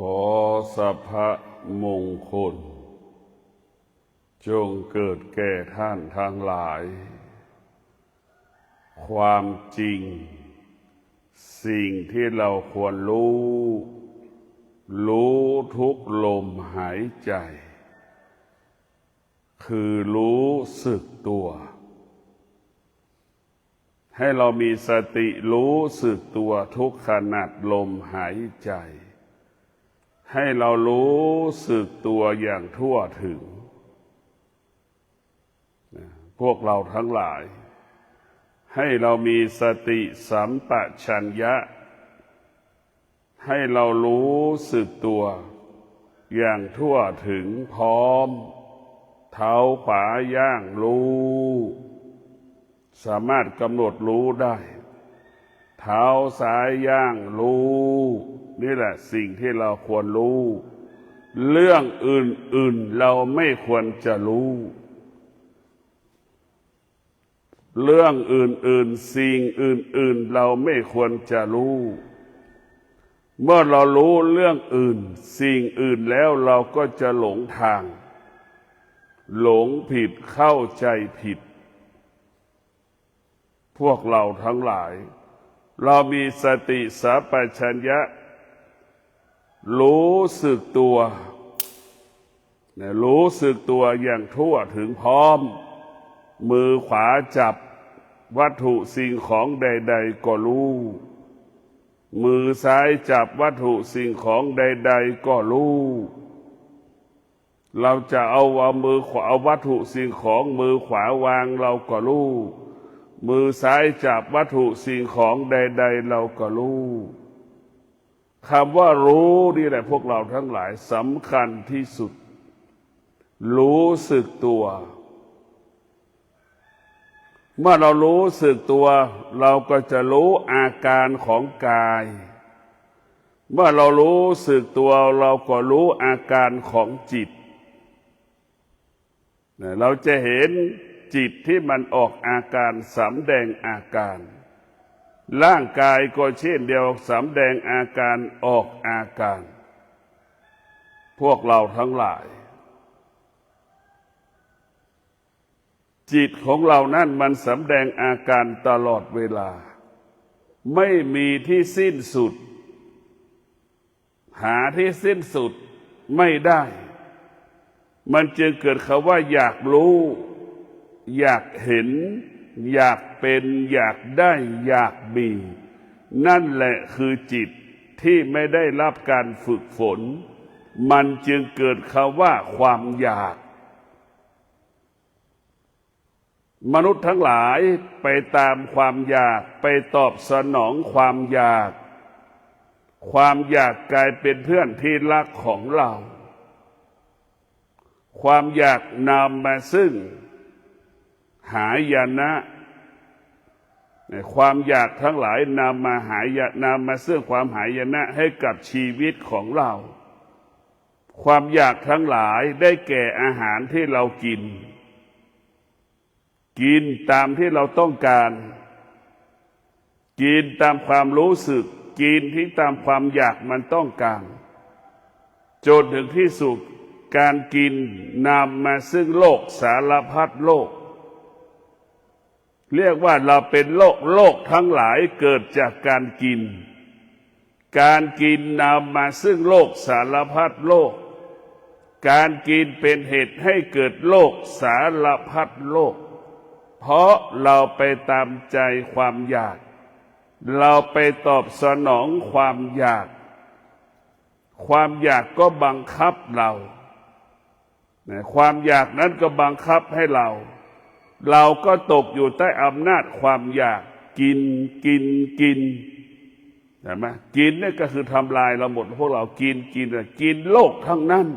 ขอสัพพมงคลจงเกิดแก่ท่านทั้งหลายความจริงสิ่งที่เราควรรู้ทุกลมหายใจคือรู้สึกตัวให้เรามีสติรู้สึกตัวทุกขณะลมหายใจให้เรารู้สึกตัวอย่างทั่วถึงพวกเราทั้งหลายให้เรามีสติสัมปชัญญะให้เรารู้สึกตัวอย่างทั่วถึงพร้อมเท้าขวาย่างรู้สามารถกำหนดรู้ได้เท้าซ้ายย่างรู้นี่แหละสิ่งที่เราควรรู้เรื่องอื่นๆเราไม่ควรจะรู้เรื่องอื่นๆสิ่งอื่นๆเราไม่ควรจะรู้เมื่อเรารู้เรื่องอื่นสิ่งอื่นแล้วเราก็จะหลงทางหลงผิดเข้าใจผิดพวกเราทั้งหลายเรามีสติสัมปชัญญะรู้สึกตัวรู้สึกตัวอย่างทั่วถึงพร้อมมือขวาจับวัตถุสิ่งของใดๆก็รู้มือซ้ายจับวัตถุสิ่งของใดๆก็รู้เราจะเอามือขวาเอาวัตถุสิ่งของมือขวาวางเราก็รู้มือซ้ายจับวัตถุสิ่งของใดๆเราก็รู้คำว่ารู้นี่แหละพวกเราทั้งหลายสำคัญที่สุดรู้สึกตัวเมื่อเรารู้สึกตัวเราก็จะรู้อาการของกายเมื่อเรารู้สึกตัวเราก็รู้อาการของจิตเราจะเห็นจิตที่มันออกอาการสำแดงอาการร่างกายก็เช่นเดียวสำแดงอาการออกอาการพวกเราทั้งหลายจิตของเรานั่นมันสำแดงอาการตลอดเวลาไม่มีที่สิ้นสุดหาที่สิ้นสุดไม่ได้มันจึงเกิดคำว่าอยากรู้อยากเห็นอยากเป็นอยากได้อยากมีนั่นแหละคือจิตที่ไม่ได้รับการฝึกฝนมันจึงเกิดคำว่าความอยากมนุษย์ทั้งหลายไปตามความอยากไปตอบสนองความอยากความอยากกลายเป็นเพื่อนที่รักของเราความอยากนำมาซึ่งหายนะความอยากทั้งหลายนำมาซึ่งความหายนะให้กับชีวิตของเราความอยากทั้งหลายได้แก่อาหารที่เรากินตามที่เราต้องการกินตามความรู้สึกกินที่ตามความอยากมันต้องการจนถึงที่สุดการกินนำมาซึ่งโลกสารพัดโลกเรียกว่าเราเป็นโลกทั้งหลายเกิดจากการกินนำมาซึ่งโลกสารพัดโลกการกินเป็นเหตุให้เกิดโลกสารพัดโลกเพราะเราไปตามใจความอยากเราไปตอบสนองความอยากก็บังคับเราความอยากนั้นก็บังคับให้เราก็ตกอยู่ใต้อำนาจความอยากกินเห็นไหมกินนี่ก็คือทำลายเราหมดพวกเรากินโลกทั้งนั้น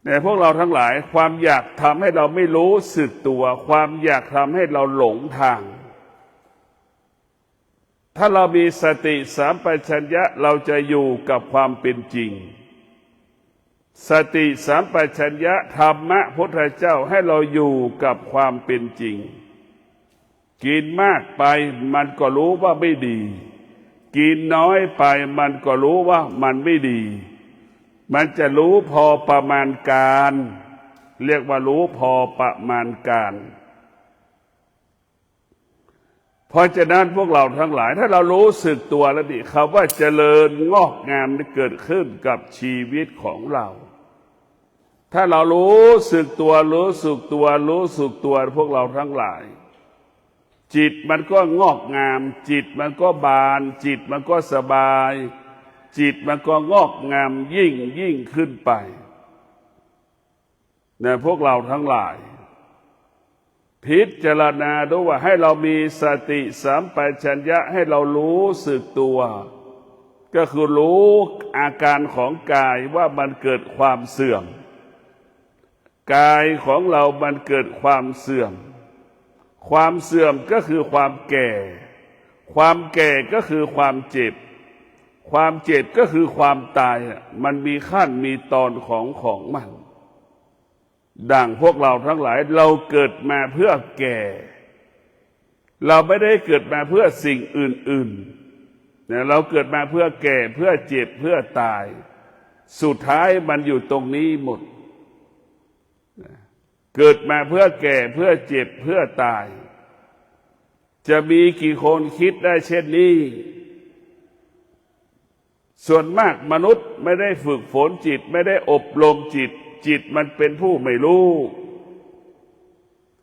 แต่พวกเราทั้งหลายความอยากทำให้เราไม่รู้สึกตัวความอยากทำให้เราหลงทางถ้าเรามีสติสัมปชัญญะเราจะอยู่กับความเป็นจริงสติสัมปชัญญะธรรมะพุทธเจ้าให้เราอยู่กับความเป็นจริงกินมากไปมันก็รู้ว่าไม่ดี กินน้อยไปมันก็รู้ว่ามันไม่ดี มันจะรู้พอประมาณการเรียกว่ารู้พอประมาณการเพราะฉะนั้นพวกเราทั้งหลายถ้าเรารู้สึกตัวแล้วนี่คำว่าเจริญงอกงามที่เกิดขึ้นกับชีวิตของเราถ้าเรารู้สึกตัวรู้สึกตัวรู้สึกตัวพวกเราทั้งหลายจิตมันก็งอกงามจิตมันก็บานจิตมันก็สบายจิตมันก็งอกงามยิ่งขึ้นไปเนี่ยพวกเราทั้งหลายพิจารณาดูว่าให้เรามีสติสัมปชัญญะให้เรารู้สึกตัวก็คือรู้อาการของกายว่ามันเกิดความเสื่อมกายของเรามันเกิดความเสื่อมความเสื่อมก็คือความแก่ความแก่ก็คือความเจ็บความเจ็บก็คือความตายมันมีขั้นมีตอนของมันดังพวกเราทั้งหลายเราเกิดมาเพื่อแก่เราไม่ได้เกิดมาเพื่อสิ่งอื่นๆเนี่ยเราเกิดมาเพื่อแก่เพื่อเจ็บเพื่อตายสุดท้ายมันอยู่ตรงนี้หมดเกิดมาเพื่อแก่เพื่อเจ็บเพื่อตายจะมีกี่คนคิดได้เช่นนี้ส่วนมากมนุษย์ไม่ได้ฝึกฝนจิตไม่ได้อบรมจิตจิตมันเป็นผู้ไม่รู้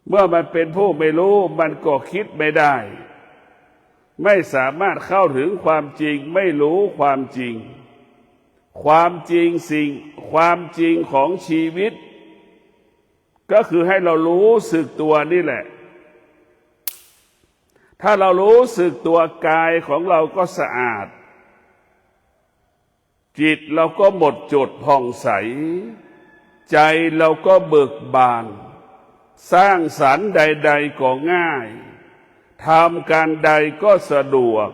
เมื่อมันเป็นผู้ไม่รู้มันก็คิดไม่ได้ไม่สามารถเข้าถึงความจริงไม่รู้ความจริงความจริงความจริงของชีวิตก็คือให้เรารู้สึกตัวนี่แหละถ้าเรารู้สึกตัวกายของเราก็สะอาดจิตเราก็หมดจดผ่องใสใจเราก็เบิกบานสร้างสรรค์ใดๆก็ง่ายทำการใดก็สะดวก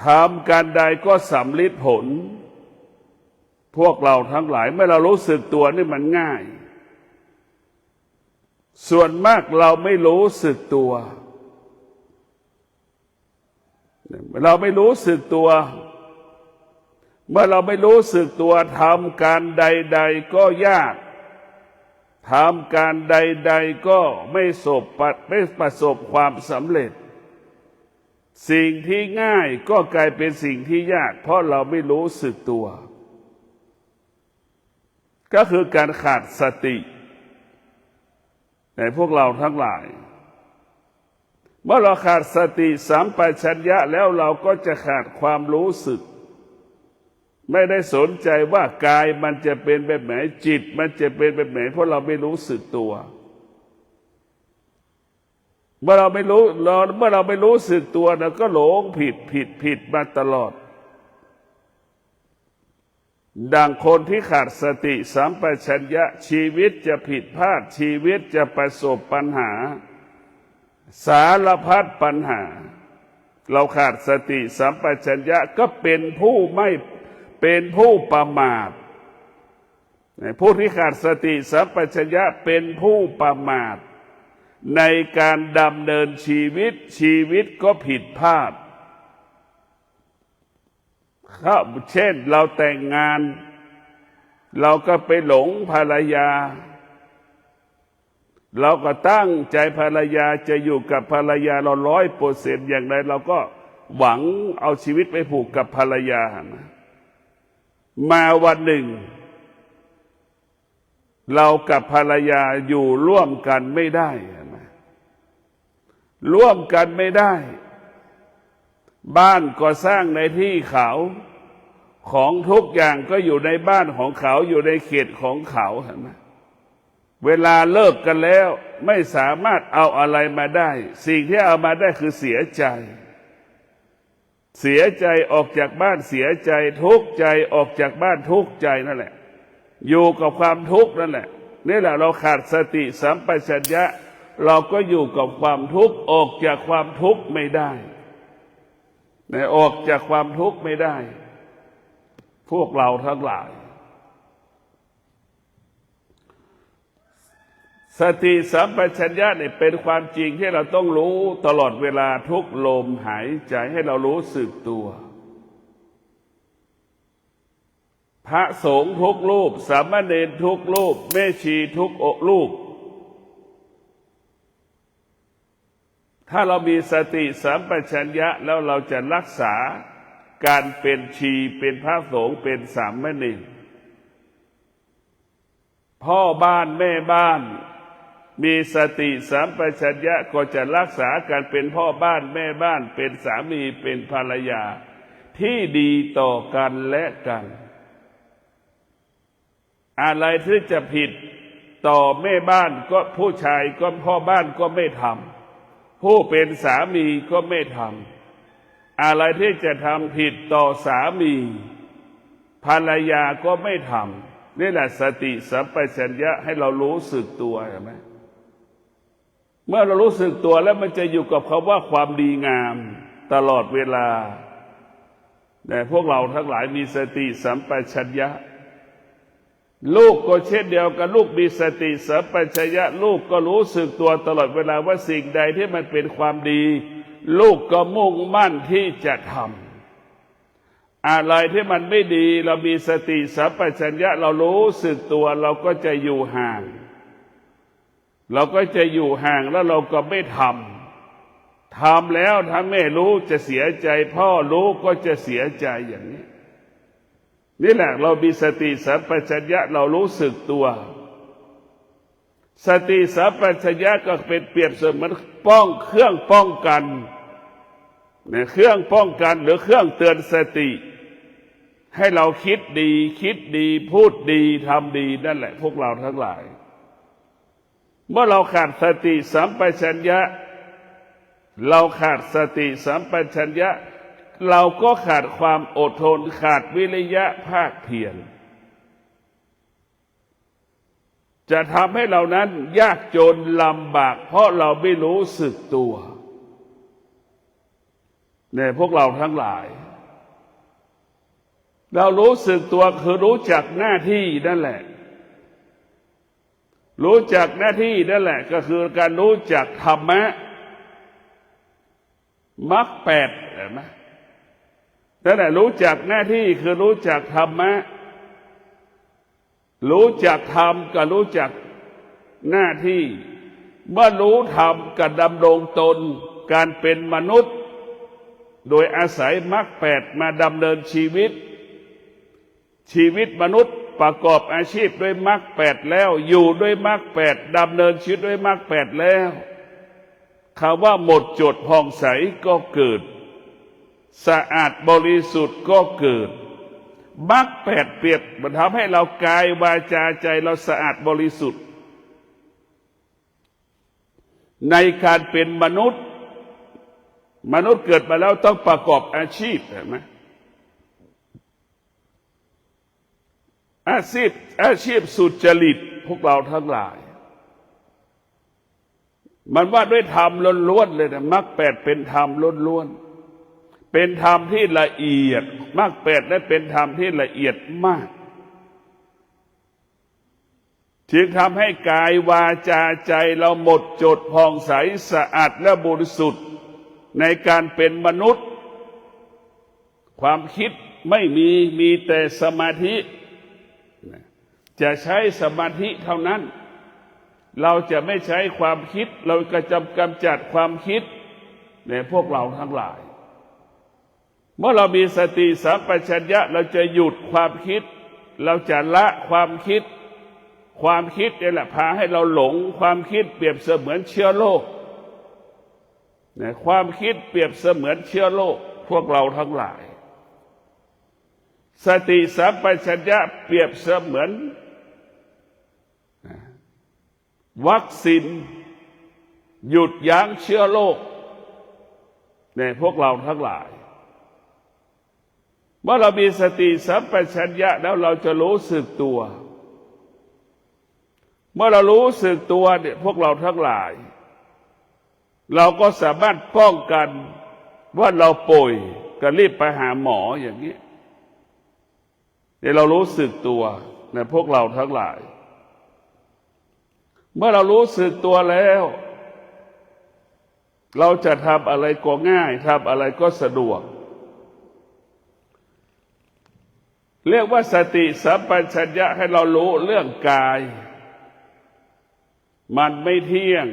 ทำการใดก็สำเร็จผลพวกเราทั้งหลายเมื่อเรารู้สึกตัวนี่มันง่ายส่วนมากเราไม่รู้สึกตัวเราไม่รู้สึกตัวเมื่อเราไม่รู้สึกตัวทำการใดๆก็ยากทำการใดๆก็ไม่ประสบความสำเร็จสิ่งที่ง่ายก็กลายเป็นสิ่งที่ยากเพราะเราไม่รู้สึกตัวก็คือการขาดสติในพวกเราทั้งหลายเมื่อเราขาดสติสัมปชัญญะแล้วเราก็จะขาดความรู้สึกไม่ได้สนใจว่ากายมันจะเป็นแบบไหนจิตมันจะเป็นแบบไหนเพราะเราไม่รู้สึกตัวเมื่อเราไม่รู้สึกตัวเราก็หลงผิดมาตลอดดังคนที่ขาดสติสัมปชัญญะชีวิตจะผิดพลาดชีวิตจะประสบปัญหาสารพัดปัญหาเราขาดสติสัมปชัญญะก็เป็นผู้ประมาทผู้ที่ขาดสติสัมปชัญญะเป็นผู้ประมาทในการดำเนินชีวิตก็ผิดพลาดเช่นเราแต่งงานเราก็ไปหลงภรรยาเราก็ตั้งใจภรรยาจะอยู่กับภรรยาเรา100%อย่างไรเราก็หวังเอาชีวิตไปผูกกับภรรยานะมาวันหนึ่งเรากับภรรยาอยู่ร่วมกันไม่ได้นะร่วมกันไม่ได้บ้านก็สร้างในที่เขาของทุกอย่างก็อยู่ในบ้านของเขาอยู่ในเขตของเขาเห็นไหมเวลาเลิกกันแล้วไม่สามารถเอาอะไรมาได้สิ่งที่เอามาได้คือเสียใจออกจากบ้านเสียใจทุกข์ใจออกจากบ้านทุกข์ใจนั่นแหละอยู่กับความทุกข์นั่นแหละนี่แหละเราขาดสติสัมปชัญญะเราก็อยู่กับความทุกข์ออกจากความทุกข์ไม่ได้ออกจากความทุกข์ไม่ได้พวกเราทั้งหลาย สติสัมปชัญญะเนี่ยเป็นความจริงที่เราต้องรู้ตลอดเวลาทุกลมหายใจให้เรารู้สึกตัวพระสงฆ์ทุกรูปสามเณรทุกรูปแม่ชีทุกรูปถ้าเรามีสติสัมปชัญญะแล้วเราจะรักษาการเป็นชีเป็นพระสงฆ์เป็นสามเณรพ่อบ้านแม่บ้านมีสติสัมปชัญญะก็จะรักษาการเป็นพ่อบ้านแม่บ้านเป็นสามีเป็นภรรยาที่ดีต่อกันและกันอะไรที่จะผิดต่อแม่บ้านก็ผู้ชายก็พ่อบ้านก็ไม่ทำผู้เป็นสามีก็ไม่ทำอะไรที่จะทำผิดต่อสามีภรรยาก็ไม่ทำนี่แหละสติสัมปชัญญะให้เรารู้สึกตัวเห็นไหมเมื่อเรารู้สึกตัวแล้วมันจะอยู่กับคำว่าความดีงามตลอดเวลาแต่พวกเราทั้งหลายมีสติสัมปชัญญะลูกก็เช่นเดียวกันลูกมีสติสัมปชัญญะลูกก็รู้สึกตัวตลอดเวลาว่าสิ่งใดที่มันเป็นความดีลูกก็มุ่งมั่นที่จะทำอะไรที่มันไม่ดีเรามีสติสัมปชัญญะเรารู้สึกตัวเราก็จะอยู่ห่างแล้วเราก็ไม่ทำแล้วถ้าแม่รู้จะเสียใจพ่อรู้ก็จะเสียใจอย่างนี้นี่แหละเรามีสติสัมปชัญญะเรารู้สึกตัวสติสัมปชัญญะก็เป็นเปรียบเสมือนเครื่องป้องกันเนี่ยเครื่องป้องกันหรือเครื่องเตือนสติให้เราคิดดีพูดดีทำดีนั่นแหละพวกเราทั้งหลายเมื่อเราขาดสติสัมปชัญญะเราก็ขาดความอดทนขาดวิริยะภาคเพียรจะทำให้เรานั้นยากจนลำบากเพราะเราไม่รู้สึกตัวเนี่ยพวกเราทั้งหลายเรารู้สึกตัวคือรู้จักหน้าที่นั่นแหละรู้จักหน้าที่นั่นแหละก็คือการรู้จักธรรมะมรรคแปดเห็นไหมนั่นแหละรู้จักหน้าที่คือรู้จักธรรมะรู้จักธรรมกับรู้จักหน้าที่เมื่อรู้ธรรมกับดำรงตนการเป็นมนุษย์โดยอาศัยมรรคแปดมาดำเนินชีวิตมนุษย์ประกอบอาชีพด้วยมรรคแปดแล้วอยู่ด้วยมรรคแปดดำเนินชีวิตด้วยมรรคแปดแล้วคำว่าหมดจดผ่องใสก็เกิดสะอาดบริสุทธิ์ก็เกิดมรรคแปดเปรียบมันทำให้เรากายวาจาใจเราสะอาดบริสุทธิ์ในการเป็นมนุษย์เกิดมาแล้วต้องประกอบอาชีพเห็นไหมอาชีพสุจริตพวกเราทั้งหลายมันว่าด้วยธรรมล้วนๆเลยนะมรรคแปดเป็นธรรมล้วนๆเป็นธรรมที่ละเอียดมรรคแปดนั้นเป็นธรรมที่ละเอียดมากจึงทำให้กายวาจาใจเราหมดจดผ่องใสสะอาดและบริสุทธิ์ในการเป็นมนุษย์ความคิดไม่มีแต่สมาธิจะใช้สมาธิเท่านั้นเราจะไม่ใช้ความคิดเราก็จะกำจัดความคิดในพวกเราทั้งหลายเมื่อเรามีสติสัมปชัญญะเราจะหยุดความคิดเราจะละความคิดนี่แหละพาให้เราหลงความคิดเปรียบเสมือนเชื้อโรคความคิดเปรียบเสมือนเชื้อโรคพวกเราทั้งหลายสติสัมปชัญญะเปรียบเสมือนวัคซีนหยุดยั้งเชื้อโรคในพวกเราทั้งหลายเมื่อเรามีสติสัมปชัญญะแล้วเราจะรู้สึกตัวเมื่อเรารู้สึกตัวเนี่ยพวกเราทั้งหลายเราก็สามารถป้องกันว่าเราป่วยก็รีบไปหาหมออย่างนี้เนี่ยเรารู้สึกตัวในพวกเราทั้งหลาย เมื่อเรารู้สึกตัวแล้วเราจะทำอะไรก็ง่ายทำอะไรก็สะดวกเรียกว่าสติสัมปชัญญะให้เรารู้เรื่องกายมันไม่เที่ยง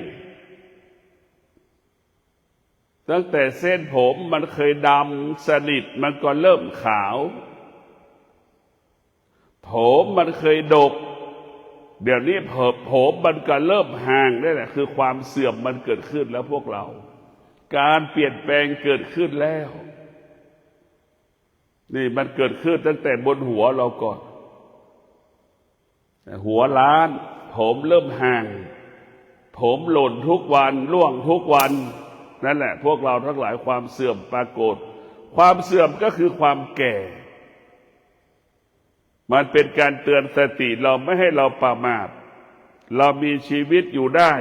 ตั้งแต่เส้นผมมันเคยดำสนิทมันก็เริ่มขาวผมมันเคยดกเดี๋ยวนี้ผมมันก็เริ่มห่างนี่แหละคือความเสื่อมมันเกิดขึ้นแล้วพวกเราการเปลี่ยนแปลงเกิดขึ้นแล้วนี่มันเกิดขึ้นตั้งแต่บนหัวเราก่อนหัวล้านผมเริ่มห่างผมหล่นทุกวันร่วงทุกวันนั่นแหละพวกเราทั้งหลายความเสื่อมปรากฏความเสื่อมก็คือความแก่มันเป็นการเตือนสติเราไม่ให้เราประมาทเรามีชีวิตอยู่ได้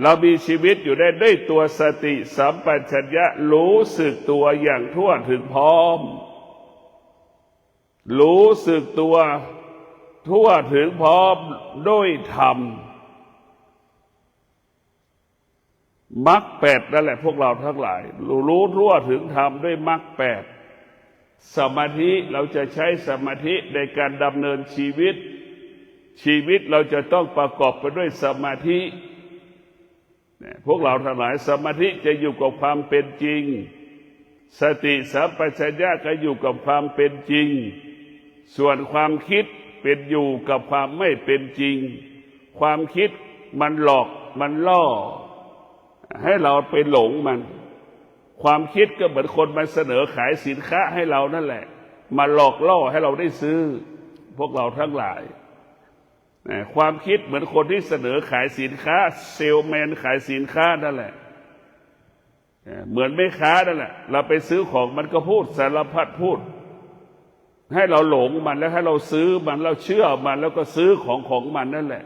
เรามีชีวิตอยู่ได้ด้วยตัวสติสัมปชัญญะรู้สึกตัวอย่างทั่วถึงพร้อมรู้สึกตัวทั่วถึงพร้อมด้วยธรรมมรรคแปดนั่นแหละพวกเราทั้งหลายรู้ทั่วถึงธรรมด้วยมรรคแปดสมาธิเราจะใช้สมาธิในการดำเนินชีวิตเราจะต้องประกอบไปด้วยสมาธิพวกเราทั้งหลายสมาธิจะอยู่กับความเป็นจริงสติสัมปชัญญะก็อยู่กับความเป็นจริงส่วนความคิดเป็นอยู่กับความไม่เป็นจริงความคิดมันหลอกมันล่อให้เราไปหลงมันความคิดก็เหมือนคนมาเสนอขายสินค้าให้เรานั่นแหละมาหลอกล่อให้เราได้ซื้อพวกเราทั้งหลายความคิดเหมือนคนที่เสนอขายสินค้าเซลแมนขายสินค้านั่นแหละเหมือนแม่ค้านั่นแหละเราไปซื้อของมันก็พูดสารพัดพูดให้เราหลงมันแล้วให้เราซื้อมันเราเชื่อมันแล้วก็ซื้อของมันนั่นแหละ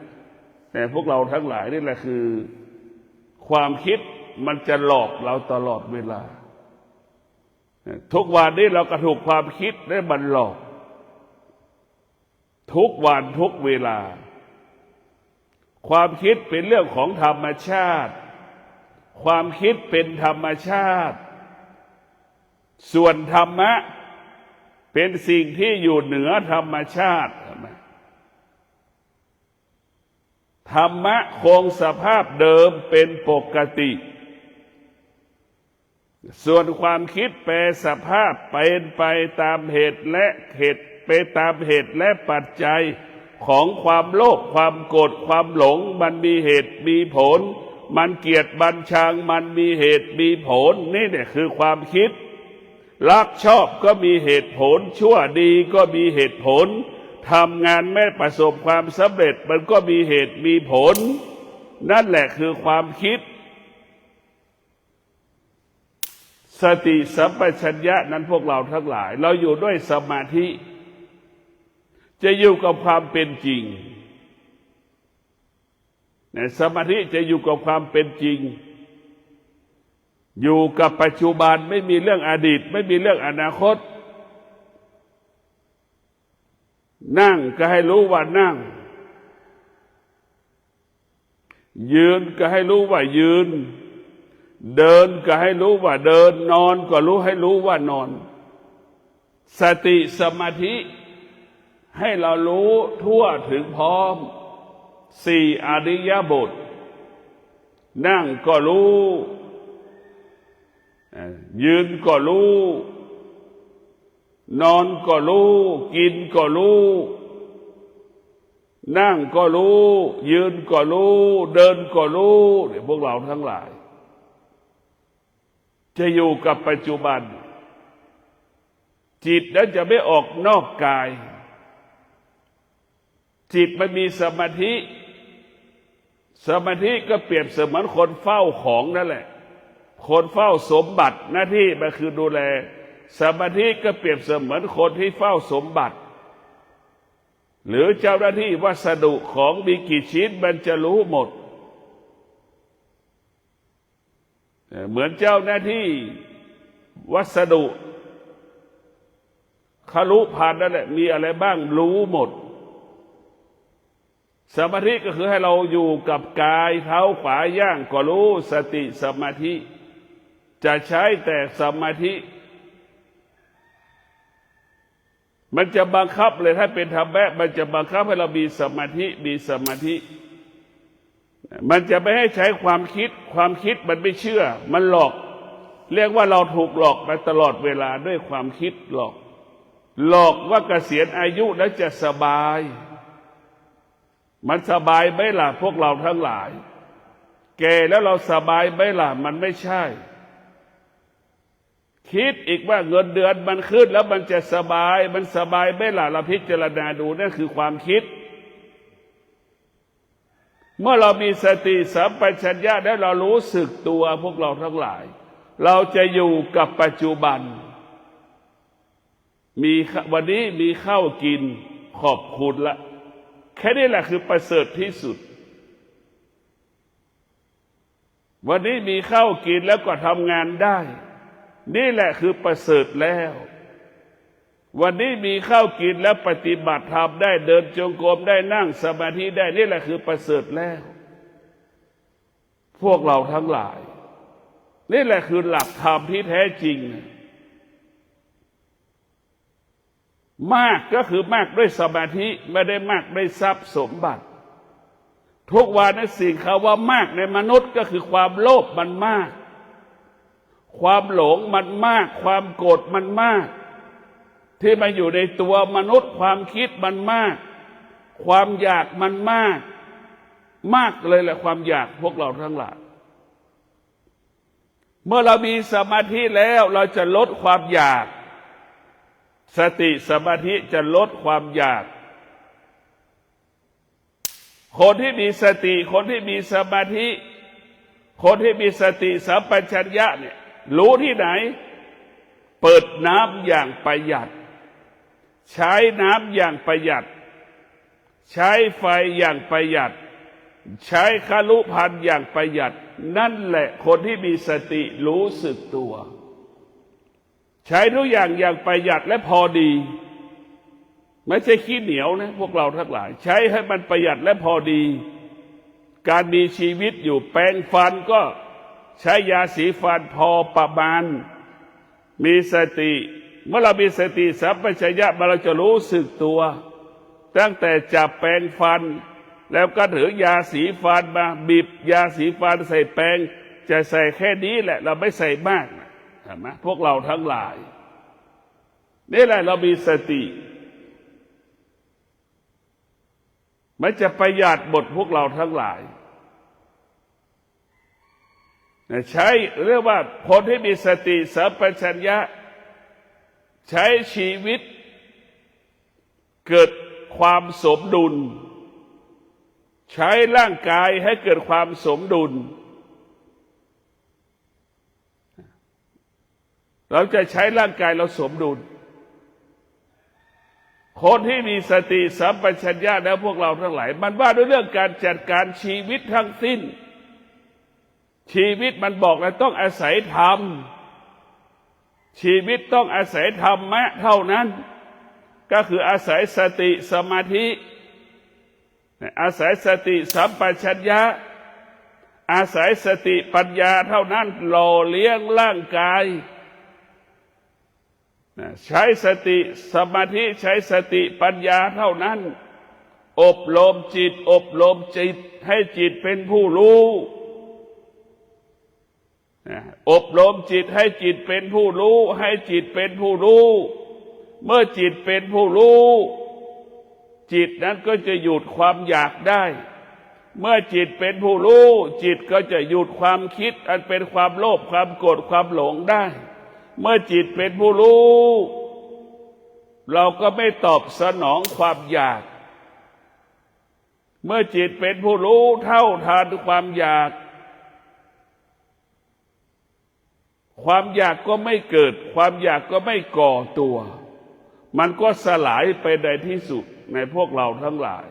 แต่พวกเราทั้งหลายนี่แหละคือความคิดมันจะหลอกเราตลอดเวลาทุกวันนี้เราก็ถูกความคิดได้มันหลอกทุกวันทุกเวลาความคิดเป็นเรื่องของธรรมชาติความคิดเป็นธรรมชาติส่วนธรรมะเป็นสิ่งที่อยู่เหนือธรรมชาติธรรมะคงสภาพเดิมเป็นปกติส่วนความคิดแปรสภาพเป็นไปตามเหตุและปัจจัยของความโลภความโกรธความหลงมันมีเหตุมีผลมันเกลียดมันชังมันมีเหตุมีผลนี่เนี่ยคือความคิดรักชอบก็มีเหตุผลชั่วดีก็มีเหตุผลทำงานไม่ประสบความสำเร็จมันก็มีเหตุมีผลนั่นแหละคือความคิดสติสัมปชัญญะนั้นพวกเราทั้งหลายเราอยู่ด้วยสมาธิจะอยู่กับความเป็นจริงสมาธิจะอยู่กับความเป็นจริงอยู่กับปัจจุบันไม่มีเรื่องอดีตไม่มีเรื่องอนาคตนั่งก็ให้รู้ว่านั่งยืนก็ให้รู้ว่ายืนเดินก็ให้รู้ว่าเดินนอนก็ให้รู้ว่านอนสติสมาธิให้เรารู้ทั่วถึงพร้อมสี่อริยบทนั่งก็รู้ยืนก็รู้นอนก็รู้กินก็รู้นั่งก็รู้ยืนก็รู้เดินก็รู้เนี่ยพวกเราทั้งหลายจะอยู่กับปัจจุบันจิตนั้นจะไม่ออกนอกกายจิตมันมีสมาธิก็เปรียบเสมือนคนเฝ้าของนั่นแหละคนเฝ้าสมบัติหน้าที่มันคือดูแลสมาธิก็เปรียบเสมือนคนที่เฝ้าสมบัติหรือเจ้าหน้าที่วัสดุของมีกี่ชิ้นมันจะรู้หมดเหมือนเจ้าหน้าที่วัสดุคารุพันนั่นแหละมีอะไรบ้างรู้หมด สมาธิก็คือให้เราอยู่กับกายเท้าขวาย่างก็รู้สติสมาธิจะใช้แต่สมาธิมันจะบังคับเลยถ้าเป็นธรรมะมันจะบังคับให้เรามีสมาธิมันจะไม่ให้ใช้ความคิดมันไม่เชื่อมันหลอกเรียกว่าเราถูกหลอกมาตลอดเวลาด้วยความคิดหลอกว่าเกษียณอายุแล้วจะสบายมันสบายไหมล่ะพวกเราทั้งหลายแก่แล้วเราสบายไหมล่ะมันไม่ใช่คิดอีกว่าเงินเดือนมันขึ้นแล้วมันจะสบายมันสบายไหมล่ะเราพิจารณาดูนั่นคือความคิดเมื่อเรามีสติสัมปชัญญะแล้วเรารู้สึกตัวพวกเราทั้งหลายเราจะอยู่กับปัจจุบันวันนี้มีข้าวกินขอบคุณละแค่นี้แหละคือประเสริฐที่สุดวันนี้มีข้าวกินแล้วก็ทำงานได้นี่แหละคือประเสริฐแล้ววันนี้มีข้าวกินแล้วปฏิบัติธรรมได้เดินจงกรมได้นั่งสมาธิได้นี่แหละคือประเสริฐแล้วพวกเราทั้งหลายนี่แหละคือหลักธรรมที่แท้จริงมากก็คือมากด้วยสมาธิไม่ได้มากด้วยทรัพย์สมบัติทุกวันนี้สิ่งคำว่ามากในมนุษย์ก็คือความโลภมันมากความหลงมันมากความโกรธมันมากที่มันอยู่ในตัวมนุษย์ความคิดมันมากความอยากมันมากเลยแหละความอยากพวกเราทั้งหลายเมื่อเรามีสมาธิแล้วเราจะลดความอยากสติสมาธิจะลดความอยากคนที่มีสติคนที่มีสมาธิคนที่มีสติสัมปชัญญะเนี่ยรู้ที่ไหนเปิดน้ำอย่างประหยัดใช้น้ำอย่างประหยัดใช้ไฟอย่างประหยัดใช้คฤภัณฑ์อย่างประหยัดนั่นแหละคนที่มีสติรู้สึกตัวใช้ทุกอย่างอย่างประหยัดและพอดีไม่ใช่ขี้เหนียวนะพวกเราทั้งหลายใช้ให้มันประหยัดและพอดีการมีชีวิตอยู่แปรงฟันก็ใช้ยาสีฟันพอประมาณมีสติเมื่อเรามีสติสัมปชัญญะเราจะรู้สึกตัวตั้งแต่จับแปรงฟันแล้วก็ถือยาสีฟันมาบีบยาสีฟันใส่แปรงจะใส่แค่นี้แหละเราไม่ใส่มากเห็นไหมพวกเราทั้งหลายนี่แหละเรามีสติมันจะประหยัดหมดพวกเราทั้งหลายใช้เรียกว่าคนที่มีสติสัมปชัญญะใช้ชีวิตเกิดความสมดุลใช้ร่างกายให้เกิดความสมดุลเราจะใช้ร่างกายเราสมดุลคนที่มีสติสัมปชัญญะแล้วพวกเราทั้งหลายมันว่าด้วยเรื่องการจัดการชีวิตทั้งสิ้นชีวิตมันบอกแล้วต้องอาศัยธรรมชีวิตต้องอาศัยธรรมะเท่านั้นก็คืออาศัยสติสมาธิอาศัยสติสัมปชัญญะอาศัยสติปัญญาเท่านั้นหล่อเลี้ยงร่างกายใช้สติสมาธิใช้สติปัญญาเท่านั้นอบรมจิตให้จิตเป็นผู้รู้อบรมจิตให้จิตเป็นผู้รู้ให้จิตเป็นผู้รู้เมื่อจิตเป็นผู้รู้จิตนั้นก็จะหยุดความอยากได้เมื่อจิตเป็นผู้รู้จิตก็จะหยุดความคิดอันเป็นความโลภความโกรธความหลงได้เมื่อจิตเป็นผู้รู้เราก็ไม่ตอบสนองความอยากเมื่อจิตเป็นผู้รู้เท่าทานความอยากก็ไม่เกิดความอยากก็ไม่ก่อตัวมันก็สลายไปในที่สุดในพวกเราทั้งหลาย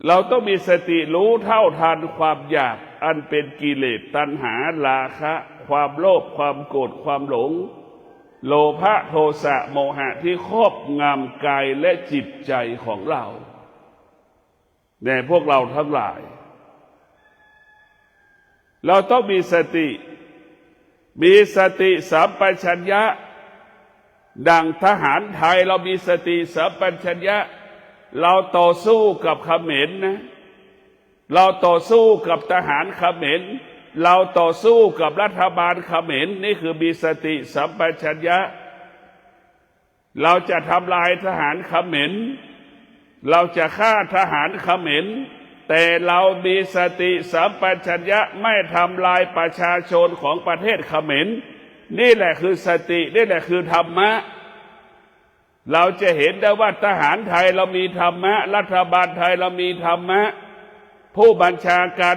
เราต้องมีสติรู้เท่าทันความอยากอันเป็นกิเลสตัณหาราคะความโลภความโกรธความหลง โลภะโทสะโมหะที่ครอบงำกายและจิตใจของเราแด่พวกเราทั้งหลายเราต้องมีสติสัมปชัญญะดังทหารไทยเรามีสติสัมปชัญญะเราต่อสู้กับเขมรนะเราต่อสู้กับทหารเขมรเราต่อสู้กับรัฐบาลเขมรนี่คือมีสติสัมปชัญญะเราจะทำลายทหารเขมรเราจะฆ่าทหารเขมรแต่เรามีสติสัมปชัญญะไม่ทำลายประชาชนของประเทศเขมรนี่แหละคือสตินี่แหละคือธรรมะเราจะเห็นได้ว่าทหารไทยเรามีธรรมะรัฐบาลไทยเรามีธรรมะผู้บัญชาการ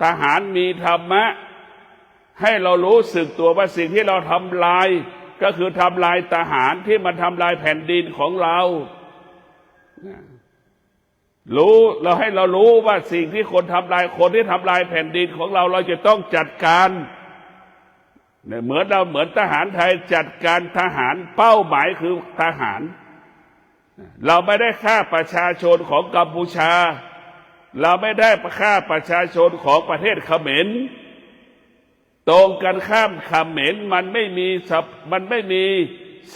ทหารมีธรรมะให้เรารู้สึกตัวว่าสิ่งที่เราทำลายก็คือทำลายทหารที่มันทำลายแผ่นดินของเราเราให้เรารู้ว่าสิ่งที่คนที่ทำลายแผ่นดินของเราจะต้องจัดการเหมือนทหารไทยจัดการทหารเป้าหมายคือทหารเราไม่ได้ฆ่าประชาชนของกัมพูชาเราไม่ได้ฆ่าประชาชนของประเทศเขมรตรงกันข้ามเขมรมันไม่มี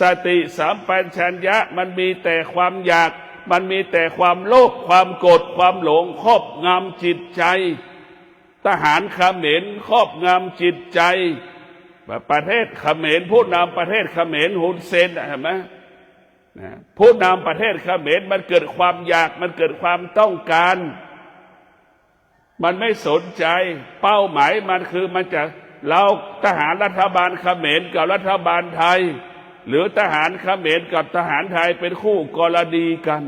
สติสัมปชัญญะมันมีแต่ความอยากมันมีแต่ความโลภความโกรธความหลงครอบงำจิตใจทหารเขมรครอบงำจิตใจประเทศเขมรผู้นำประเทศเขมรฮุนเซนเห็นไหมผู้นำประเทศเขมรมันเกิดความอยากมันเกิดความต้องการมันไม่สนใจเป้าหมายมันคือมันจะเราทหารรัฐบาลเขมรกับรัฐบาลไทยหรือทหารเขมรกับทหารไทยเป็นคู่กรณีกัน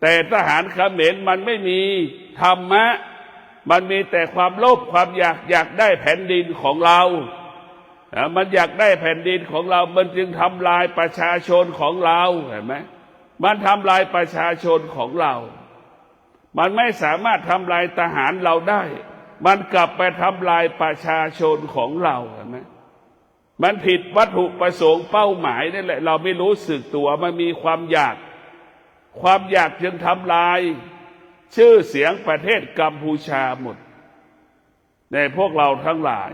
แต่ทหารเขมรมันไม่มีธรรมะมันมีแต่ความโลภความอยากได้แผ่นดินของเรามันอยากได้แผ่นดินของเรามันจึงทำลายประชาชนของเราเห็นไหมมันทำลายประชาชนของเรามันไม่สามารถทำลายทหารเราได้มันกลับไปทำลายประชาชนของเราเห็นไหมมันผิดวัตถุประสงค์เป้าหมายนั่นแหละเราไม่รู้สึกตัวมันมีความอยากจึงทำลายชื่อเสียงประเทศกัมพูชาหมดในพวกเราทั้งหลาย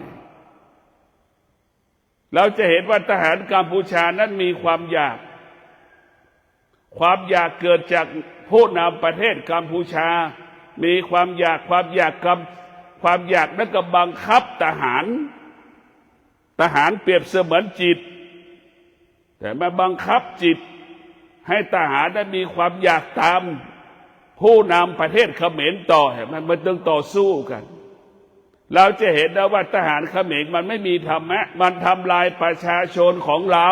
เราจะเห็นว่าทหารกัมพูชานั้นมีความอยากเกิดจากผู้นำประเทศกัมพูชามีความอยากนั้นก็บังคับทหารเปรียบเสมือนจิตแต่มาบังคับจิตให้ทหารได้มีความอยากตามผู้นำประเทศเขมรต่อมันต้องต่อสู้กันเราจะเห็นได้ว่าทหารเขมรมันไม่มีธรรมะมันทำลายประชาชนของเรา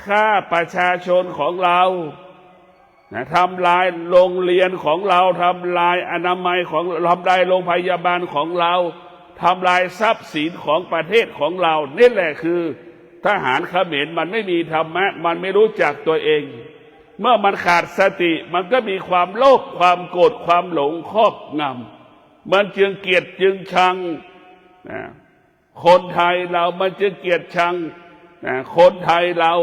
ฆ่าประชาชนของเราทำลายโรงเรียนของเราทำลายอนามัยของทำลายโรงพยาบาลของเราทำลายทรัพย์สินของประเทศของเรานี่แหละคือทหารเขมรมันไม่มีธรรมะมันไม่รู้จักตัวเองเมื่อมันขาดสติมันก็มีความโลภความโกรธความหลงครอบงำมันจึงเกลียดจึงชังคนไทยเรามันจึงเกลียดชังคนไทยเรา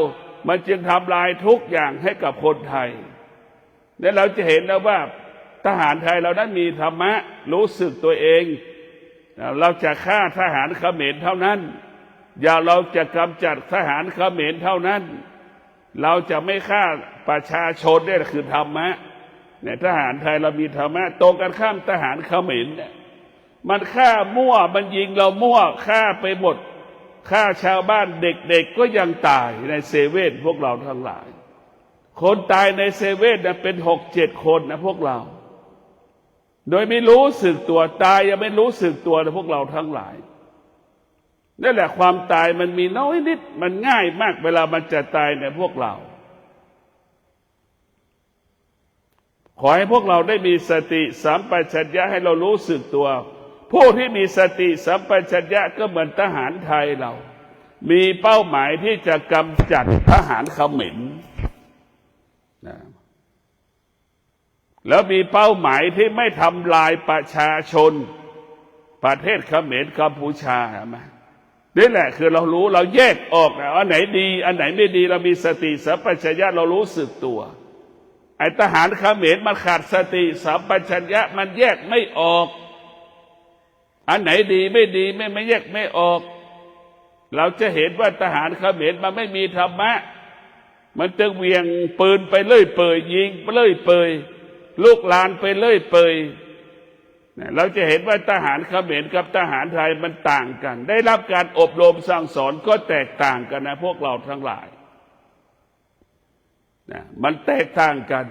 มันจึงทำลายทุกอย่างให้กับคนไทยและเราจะเห็นแล้วว่าทหารไทยเรานั้นมีธรรมะรู้สึกตัวเองเราจะฆ่าทหารเขมรเท่านั้นเราจะกำจัดทหารเขมรเท่านั้นเราจะไม่ฆ่าประชาชนนี่คือธรรมะเนี่ยทหารไทยเรามีธรรมะตรงกันข้ามทหารเขมรเนี่ยมันฆ่ามั่วมันยิงเรามั่วฆ่าไปหมดฆ่าชาวบ้านเด็กๆก็ยังตายในเซเว่นพวกเราทั้งหลายคนตายในเซเว่นเป็น6-7 คนนะพวกเราโดยไม่รู้สึกตัวตายยังไม่รู้สึกตัวนะพวกเราทั้งหลายนั่นแหละความตายมันมีน้อยนิดมันง่ายมากเวลามันจะตายในพวกเราขอให้พวกเราได้มีสติสัมปชัญญะให้เรารู้สึกตัวผู้ที่มีสติสัมปชัญญะก็เหมือนทหารไทยเรามีเป้าหมายที่จะกำจัดทหารเขมรแล้วมีเป้าหมายที่ไม่ทำลายประชาชนประเทศเขมรกัมพูชาเห็นไหม นี่แหละคือเรารู้เราแยกออกนะอันไหนดีอันไหนไม่ดีเรามีสติสัมปชัญญะเรารู้สึกตัวไอ้ทหารเขมรมันขาดสติสัมปชัญญะมันแยกไม่ออกอันไหนดีไม่ดีไม่แยกไม่ออกเราจะเห็นว่าทหารเขมรมันไม่มีธรรมะมันจึงเวียงปืนไปเลื่อยเปื่อยยิงไปเลื่อยเปื่อยลูกลานไปเลื่อยเปื่อยเราจะเห็นว่าทหารเขมรกับทหารไทยมันต่างกันได้รับการอบรมสั่งสอนก็แตกต่างกันนะพวกเราทั้งหลายมันแตกต่างกัน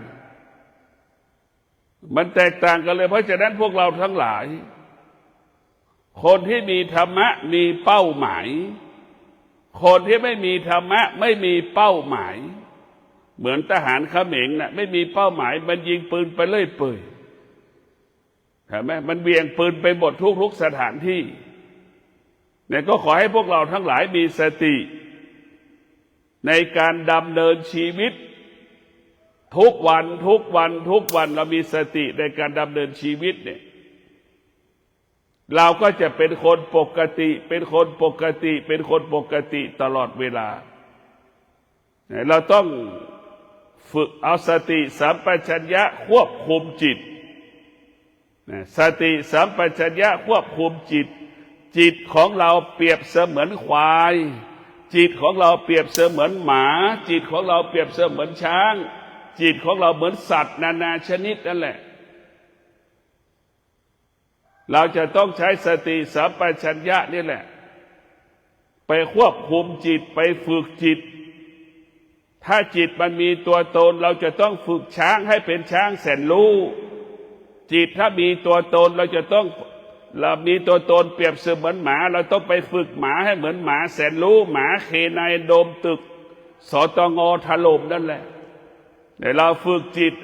มันแตกต่างกันเลยเพราะฉะนั้นพวกเราทั้งหลายคนที่มีธรรมะมีเป้าหมายคนที่ไม่มีธรรมะไม่มีเป้าหมายเหมือนทหารเขมรน่ะไม่มีเป้าหมายมันยิงปืนไปเรื่อยเปื่อยเห็นไหมมันเวียงปืนไปหมดทุกสถานที่เนี่ยก็ขอให้พวกเราทั้งหลายมีสติในการดำเนินชีวิตทุกวันเรามีสติในการดำเนินชีวิตเนี่ยเราก็จะเป็นคนปกติตลอดเวลาเราต้องฝึกเอาสติสัมปชัญญะควบคุมจิตสติสัมปชัญญะควบคุมจิตของเราเปรียบเสมือนควายจิตของเราเปรียบเสมือนหมาจิตของเราเปรียบเสมือนช้างจิตของเราเหมือนสัตว์นานาชนิดนั่นแหละเราจะต้องใช้สติสัมปชัญญะนี่แหละไปควบคุมจิตไปฝึกจิตถ้าจิตมันมีตัวตนเราจะต้องฝึกช้างให้เป็นช้างแสนรู้จิตถ้ามีตัวตนเรามีตัวตนเปรียบเสมือนหมาเราต้องไปฝึกหมาให้เหมือนหมาแสนรู้หมาเคนายโดมตึกสตงถล่มนั่นแหละแต่เราฝึกจิต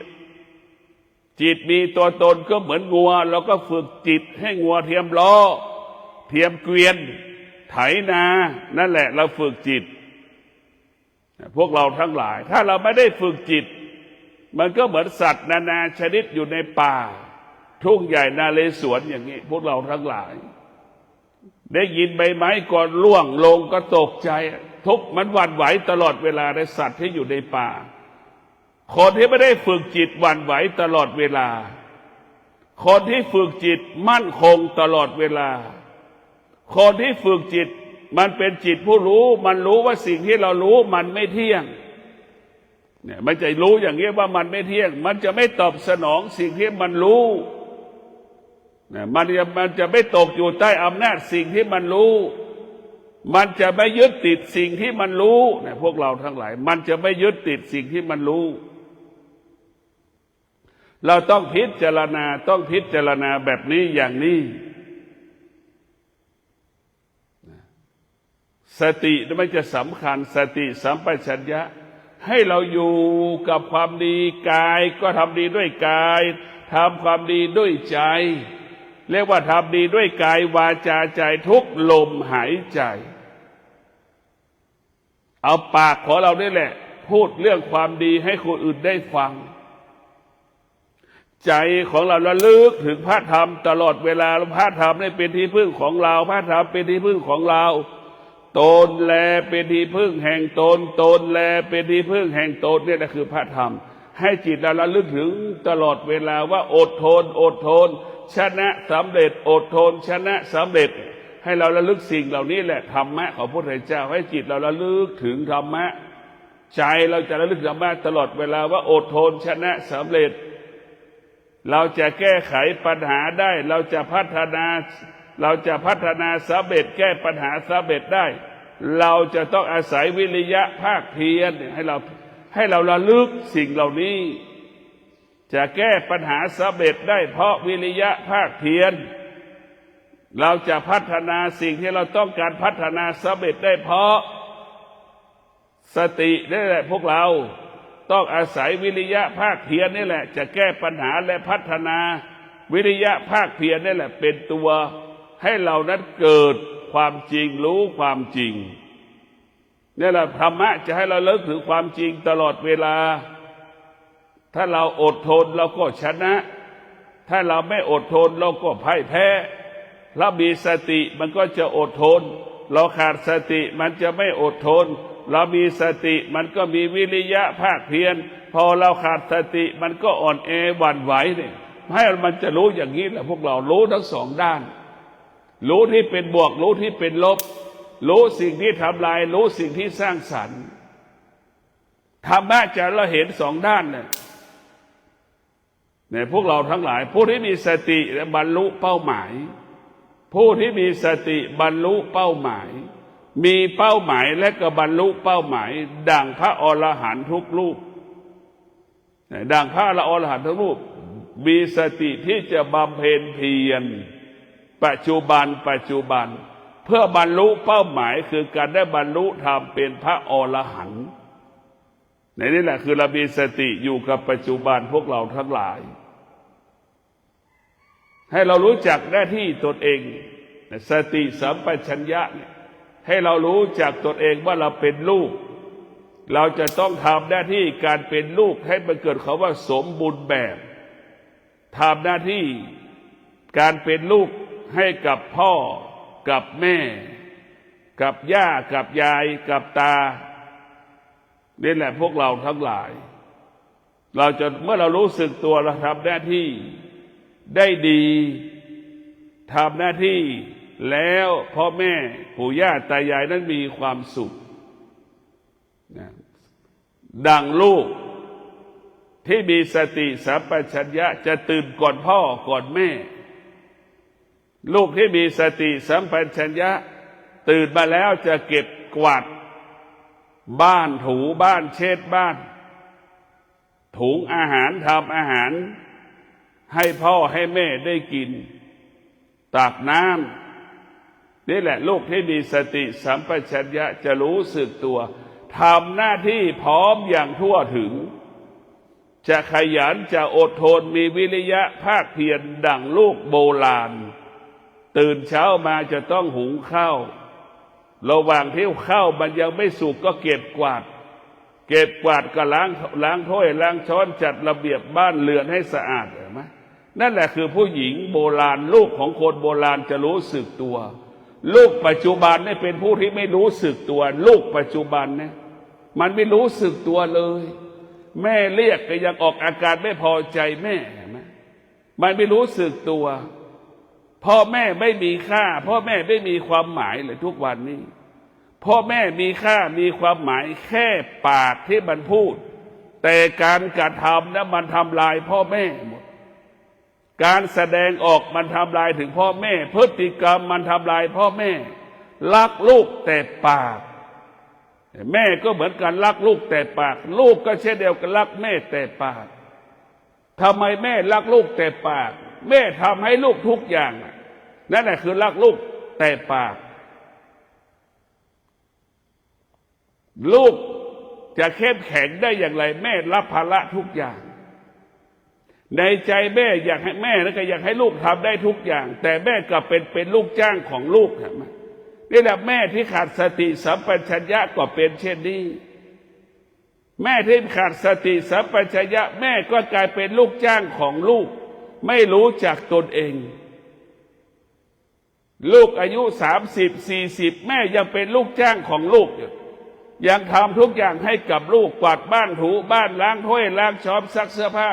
มีตัวตนก็เหมือนงัวเราก็ฝึกจิตให้งัวเทียมล้อเทียมเกวียนไถนานั่นแหละเราฝึกจิตพวกเราทั้งหลายถ้าเราไม่ได้ฝึกจิตมันก็เหมือนสัตว์นานาชนิดอยู่ในป่าทุ่งใหญ่นาเลสวนอย่างนี้พวกเราทั้งหลายได้ยินใบไม้ก่อนร่วงลงก็ตกใจทุกมันหวั่นไหวตลอดเวลาในสัตว์ที่อยู่ในป่าคนที่ไม่ได้ฝึกจิตหวั่นไหวตลอดเวลาคนที่ฝึกจิตมั่นคงตลอดเวลาคนที่ฝึกจิตมันเป็นจิตผู้รู้มันรู้ว่าสิ่งที่เรารู้มันไม่เที่ยงเนี่ยมันจะรู้อย่างนี้ว่ามันไม่เที่ยงมันจะไม่ตอบสนองสิ่งที่มันรู้เนี่ยมันจะไม่ตกอยู่ใต้อำนาจสิ่งที่มันรู้มันจะไม่ยึดติดสิ่งที่มันรู้เนี่ยพวกเราทั้งหลายมันจะไม่ยึดติดสิ่งที่มันรู้เราต้องพิจารณาแบบนี้อย่างนี้สติมันจะสำคัญสติสัมปชัญญะให้เราอยู่กับความดีกายก็ทำดีด้วยกายทำความดีด้วยใจเรียกว่าทำดีด้วยกายวาจาใจทุกลมหายใจเอาปากของเรานี่แหละพูดเรื่องความดีให้คนอื่นได้ฟังใจของเราระลึกถึงพระธรรมตลอดเวลาพระธรรมนี่เป็นที่พึ่งของเราพระธรรมเป็นที่พึ่งของเราตนแลเป็นที่พึ่งแห่งตนแลเป็นที่พึ่งแห่งตนนี่แหละคือพระธรรมให้จิตเราระลึกถึงตลอดเวลาว่าอดทนชนะสำเร็จอดทนชนะสำเร็จให้เราระลึกสิ่งเหล่านี้แหละธรรมะของพระพุทธเจ้าให้จิตเราระลึกถึงธรรมะใจเราจะระลึกธรรมะตลอดเวลาว่าอดทนชนะสำเร็จเราจะแก้ไขปัญหาได้เราจะพัฒนาสำเร็จแก้ปัญหาสำเร็จได้เราจะต้องอาศัยวิริยะภาคเพียรให้เราระลึกสิ่งเหล่านี้จะแก้ปัญหาสำเร็จได้เพราะวิริยะภาคเพียรเราจะพัฒนาสิ่งที่เราต้องการพัฒนาสำเร็จได้เพราะสตินี่แหละพวกเราต้องอาศัยวิริยะภาคเพียรนี่แหละจะแก้ปัญหาและพัฒนาวิริยะภาคเพียรนี่แหละเป็นตัวให้เรานั้นเกิดความจริงรู้ความจริงนี่แหละธรรมะจะให้เราเลิกถึงความจริงตลอดเวลาถ้าเราอดทนเราก็ชนะถ้าเราไม่อดทนเราก็พ่ายแพ้ถ้ามีสติมันก็จะอดทน เราขาดสติมันจะไม่อดทนเรามีสติมันก็มีวิริยะภาคเพียรพอเราขาดสติมันก็อ่อนแอหวั่นไหวเนี่ยให้มันจะรู้อย่างนี้แหละพวกเรารู้ทั้งสองด้านรู้ที่เป็นบวกรู้ที่เป็นลบรู้สิ่งที่ทำลายรู้สิ่งที่สร้างสรรค์ธรรมะจะเราเห็นสองด้านเนี่ยพวกเราทั้งหลายผู้ที่มีสติและบรรลุเป้าหมายผู้ที่มีสติบรรลุเป้าหมายมีเป้าหมายและก็บรรลุเป้าหมายดังพระอรหันต์ทุกรูปดังพระอรหันต์ทุกรูปมีสติที่จะบำเพ็ญเพียรปัจจุบันเพื่อบรรลุเป้าหมายคือการได้บรรลุธรรมเป็นพระอรหันต์นี่แหละคือเรามีสติอยู่กับปัจจุบันพวกเราทั้งหลายให้เรารู้จักหน้าที่ตนเองสติสัมปชัญญะให้เรารู้จักตนเองว่าเราเป็นลูกเราจะต้องทำหน้าที่การเป็นลูกให้มันเกิดคำว่าสมบูรณ์แบบทำหน้าที่การเป็นลูกให้กับพ่อกับแม่กับย่ากับยายกับตานี่แหละพวกเราทั้งหลายเราจะเมื่อเรารู้สึกตัวเราทำหน้าที่ได้ดีทำหน้าที่แล้วพ่อแม่ปู่ย่าตายายนั้นมีความสุขดังลูกที่มีสติสัมปชัญญะจะตื่นก่อนพ่อก่อนแม่ลูกที่มีสติสัมปชัญญะตื่นมาแล้วจะเก็บกวาดบ้านถูบ้านเช็ดบ้านถุงอาหารทำอาหารให้พ่อให้แม่ได้กินตักน้ำนี่แหละลูกที่มีสติสัมปชัญญะจะรู้สึกตัวทำหน้าที่พร้อมอย่างทั่วถึงจะขยันจะอดทนมีวิริยะภาคเพียรดั่งลูกโบราณตื่นเช้ามาจะต้องหุงข้าวระหว่างที่ข้าวมันยังไม่สุกก็เก็บกวาดก็ล้างถ้วยล้างช้อนจัดระเบียบบ้านเรือนให้สะอาดเห็นไหมนั่นแหละคือผู้หญิงโบราณลูกของคนโบราณจะรู้สึกตัวลูกปัจจุบันนี่เป็นผู้ที่ไม่รู้สึกตัวลูกปัจจุบันเนี่ยมันไม่รู้สึกตัวเลยแม่เรียกก็ยังออกอาการไม่พอใจแม่เห็นไหมมันไม่รู้สึกตัวพ่อแม่ไม่มีค่าพ่อแม่ไม่มีความหมายเลยทุกวันนี้พ่อแม่มีค่ามีความหมายแค่ปากที่มันพูดแต่การกระทำนั้นมันทำลายพ่อแม่หมดการแสดงออกมันทำลายถึงพ่อแม่พฤติกรรมมันทำลายพ่อแม่รักลูกแต่ปากแม่ก็เหมือนกันรักลูกแต่ปากลูกก็เช่นเดียวกันรักแม่แต่ปากทำไมแม่รักลูกแต่ปากแม่ทำให้ลูกทุกอย่างนั่นแหละคือรักลูกแต่ปากลูกจะเข้มแข็งได้อย่างไรแม่รับภาระทุกอย่างในใจแม่อยากให้แม่แล้วก็อยากให้ลูกทำได้ทุกอย่างแต่แม่กลับเป็นลูกจ้างของลูกครับนี่แหละแม่ที่ขาดสติสัมปชัญญะก็เป็นเช่นนี้แม่ที่ขาดสติสัมปชัญญะแม่ก็กลายเป็นลูกจ้างของลูกไม่รู้จักตนเองลูกอายุ30-40แม่ยังเป็นลูกจ้างของลูกยังทำทุกอย่างให้กับลูกกวาดบ้านถูบ้านล้างถ้วยล้างช้อนซักเสื้อผ้า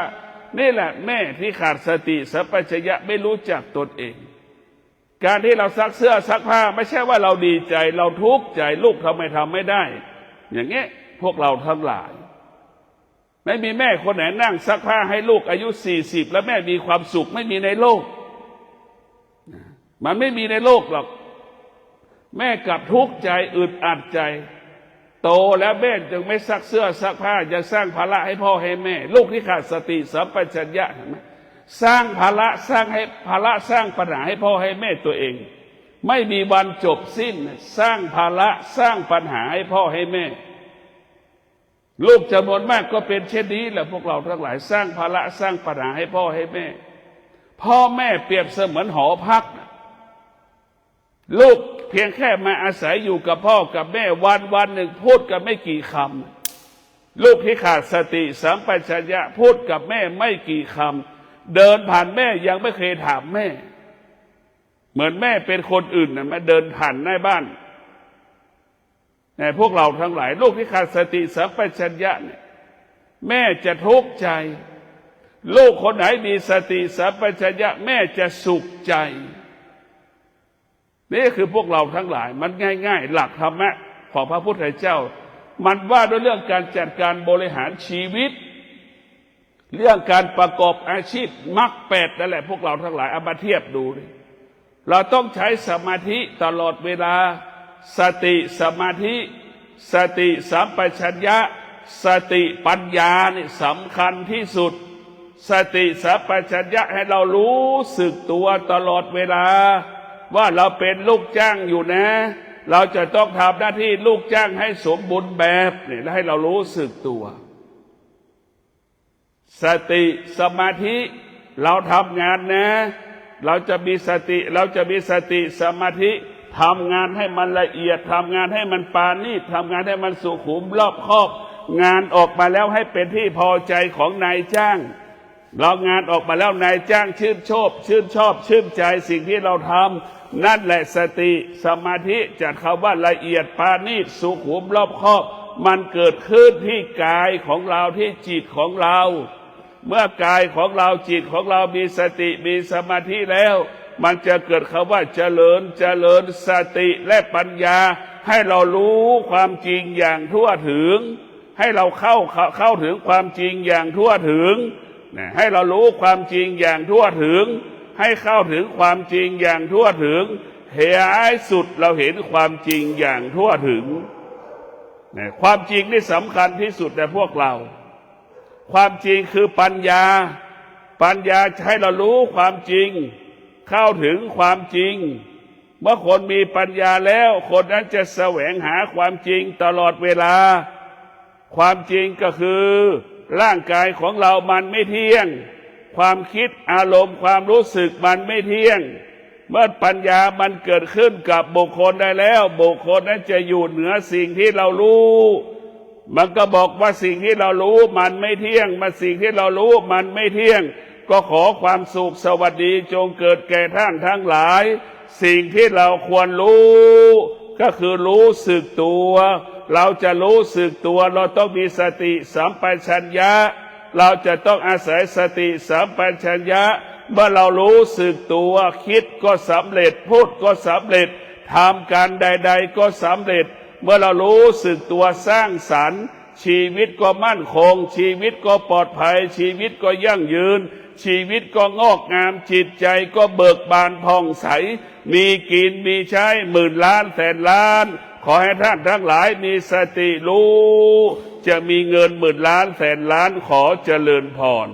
นี่แหละแม่ที่ขาดสติสัมปชัญญะไม่รู้จักตนเองการที่เราซักเสื้อซักผ้าไม่ใช่ว่าเราดีใจเราทุกข์ใจลูกทำไมทำไม่ได้อย่างเงี้ยพวกเราทั้งหลายไม่มีแม่คนไหนนั่งซักผ้าให้ลูกอายุ40แล้วแม่มีความสุขไม่มีในโลกมันไม่มีในโลกหรอกแม่กลับทุกข์ใจอึดอัดใจโตแล้วแม่จึงไม่ซักเสื้อซักผ้าจะสร้างภาระให้พ่อให้แม่ลูกที่ขาดสติสัมปชัญญะเห็นไหมสร้างภาระสร้างปัญหาให้พ่อให้แม่ตัวเองไม่มีวันจบสิ้นสร้างภาระสร้างปัญหาให้พ่อให้แม่ลูกจำนวนมากก็เป็นเช่นนี้แหละพวกเราทั้งหลายสร้างภาระสร้างปัญหาให้พ่อให้แม่พ่อแม่เปรียบเสมือนหอพักลูกเพียงแค่มาอาศัยอยู่กับพ่อกับแม่วันหนึ่งพูดกันไม่กี่คำลูกที่ขาดสติสัมปชัญญะพูดกับแม่ไม่กี่คำเดินผ่านแม่ยังไม่เคยถามแม่เหมือนแม่เป็นคนอื่นนะมาเดินผ่านหน้าบ้าน พวกเราทั้งหลายลูกที่ขาดสติสัมปชัญญะเนี่ยแม่จะทุกข์ใจลูกคนไหนมีสติสัมปชัญญะแม่จะสุขใจนี่คือพวกเราทั้งหลายมันง่ายๆหลักธรรมะของพระพุทธเจ้ามันว่าด้วยเรื่องการจัดการบริหารชีวิตเรื่องการประกอบอาชีพมรรคแปดนั่นแหละพวกเราทั้งหลายเอามาเทียบดูดิเราต้องใช้สมาธิตลอดเวลาสติสมาธิสติสัมปชัญญะสติปัญญานี่สำคัญที่สุดสติสัมปชัญญะให้เรารู้สึกตัวตลอดเวลาว่าเราเป็นลูกจ้างอยู่นะเราจะต้องทำหน้าที่ลูกจ้างให้สมบูรณ์แบบนี่ให้เรารู้สึกตัวสติสมาธิเราทำงานนะเราจะมีสติสมาธิทำงานให้มันละเอียดทำงานให้มันปราณีตทำงานให้มันสุขุมรอบคอบงานออกมาแล้วให้เป็นที่พอใจของนายจ้างเรางานออกมาแล้วนายจ้างชื่นชอบใจสิ่งที่เราทำนั่นแหละสติสมาธิจัดคำว่าละเอียดปราณีตสุขุมรอบคอบมันเกิดขึ้นที่กายของเราที่จิตของเราเมื่อกายของเราจิตของเรามีสติมีสมาธิแล้วมันจะเกิดคำว่าเจริญสติและปัญญาให้เรารู้ความจริงอย่างทั่วถึงให้เราเข้าถึงความจริงอย่างทั่วถึงให้เรารู้ความจริงอย่างทั่วถึงให้เข้าถึงความจริงอย่างทั่วถึงเหตุสุดเราเห็นความจริงอย่างทั่วถึงความจริงนี่สำคัญที่สุดในพวกเราความจริงคือปัญญาให้เรารู้ความจริงเข้าถึงความจริงเมื่อคนมีปัญญาแล้วคนนั้นจะแสวงหาความจริงตลอดเวลาความจริงก็คือร่างกายของเรามันไม่เที่ยงความคิดอารมณ์ความรู้สึกมันไม่เที่ยงเมื่อปัญญามันเกิดขึ้นกับบุคคลได้แล้วบุคคลนั้นจะอยู่เหนือสิ่งที่เรารู้มันก็บอกว่าสิ่งที่เรารู้มันไม่เที่ยงสิ่งที่เรารู้มันไม่เที่ยงก็ขอความสุขสวัสดีจงเกิดแก่ท่านทั้งหลายสิ่งที่เราควรรู้ก็คือรู้สึกตัวเราจะรู้สึกตัวเราต้องมีสติสัมปชัญญะเราจะต้องอาศัยสติสัมปชัญญะเมื่อเรารู้สึกตัวคิดก็สำเร็จพูดก็สำเร็จทำการใดๆก็สำเร็จเมื่อเรารู้สึกตัวสร้างสรรค์ชีวิตก็มั่นคงชีวิตก็ปลอดภัยชีวิตก็ยั่งยืนชีวิตก็งอกงามจิตใจก็เบิกบานผ่องใสมีกินมีใช้หมื่นล้านแสนล้านขอให้ท่านทั้งหลายมีสติรู้จะมีเงินหมื่นล้านแสนล้านขอเจริญพร